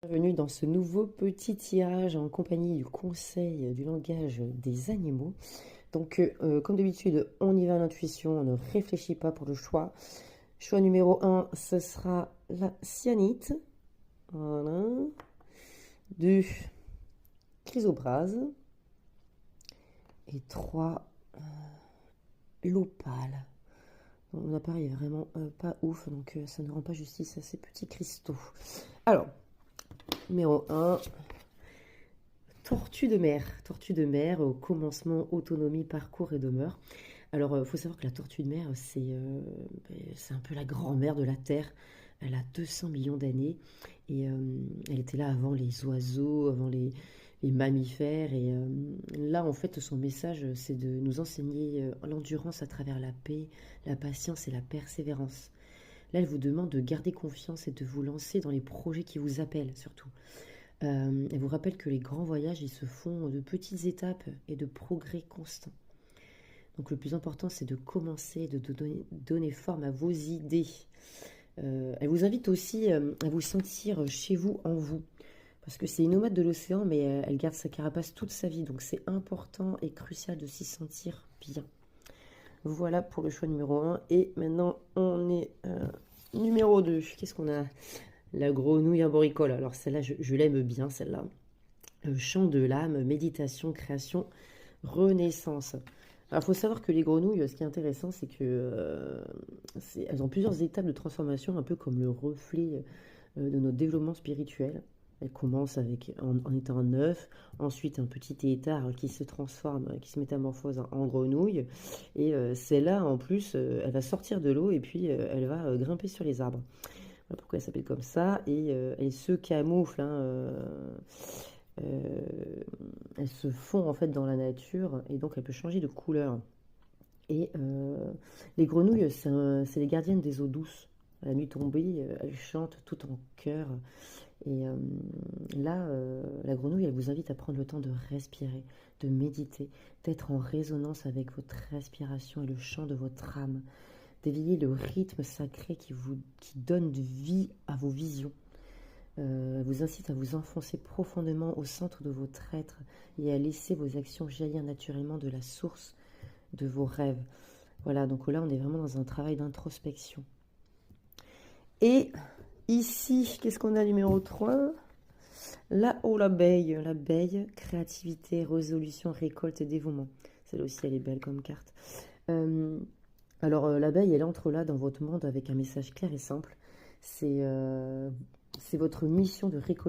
Bienvenue dans ce nouveau petit tirage en compagnie du conseil du langage des animaux. Donc, comme d'habitude, on y va à l'intuition, on ne réfléchit pas pour le choix. Choix numéro 1, ce sera la cyanite. Voilà. 2, chrysoprase. Et 3, l'opale. Mon appareil est vraiment pas ouf, donc ça ne rend pas justice à ces petits cristaux. Alors, numéro 1, tortue de mer. Tortue de mer, au commencement, autonomie, parcours et demeure. Alors, il faut savoir que la tortue de mer, c'est un peu la grand-mère de la Terre. Elle a 200 millions d'années et elle était là avant les oiseaux, avant les mammifères. Et là, en fait, son message, c'est de nous enseigner l'endurance à travers la paix, la patience et la persévérance. Là, elle vous demande de garder confiance et de vous lancer dans les projets qui vous appellent, surtout. Elle vous rappelle que les grands voyages, ils se font de petites étapes et de progrès constants. Donc le plus important, c'est de commencer, de donner forme à vos idées. Elle vous invite aussi à vous sentir chez vous, en vous. Parce que c'est une nomade de l'océan, mais elle garde sa carapace toute sa vie. Donc c'est important et crucial de s'y sentir bien. Voilà pour le choix numéro 1. Et maintenant, on est numéro 2. Qu'est-ce qu'on a? La grenouille arboricole. Alors celle-là, je l'aime bien, celle-là. Chant de l'âme, méditation, création, renaissance. Alors, il faut savoir que les grenouilles, ce qui est intéressant, c'est que elles ont plusieurs étapes de transformation, un peu comme le reflet de notre développement spirituel. Elles commencent en étant un œuf, ensuite un petit étard qui se transforme, qui se métamorphose en grenouille. Et celle-là, en plus, elle va sortir de l'eau et puis elle va grimper sur les arbres. Voilà pourquoi elle s'appelle comme ça. Et elle se camoufle, hein, elles se font en fait dans la nature et donc elle peut changer de couleur. Et les grenouilles, c'est les gardiennes des eaux douces. À la nuit tombée, elles chantent tout en chœur. Et là, la grenouille, elle vous invite à prendre le temps de respirer, de méditer, d'être en résonance avec votre respiration et le chant de votre âme, d'éveiller le rythme sacré qui donne de vie à vos visions. Elle vous incite à vous enfoncer profondément au centre de votre être et à laisser vos actions jaillir naturellement de la source de vos rêves. Voilà, donc là, on est vraiment dans un travail d'introspection. Et ici, qu'est-ce qu'on a numéro 3? Là-haut, l'abeille, créativité, résolution, récolte et dévouement. Celle aussi, elle est belle comme carte. L'abeille, elle entre là dans votre monde avec un message clair et simple. C'est votre mission de récolter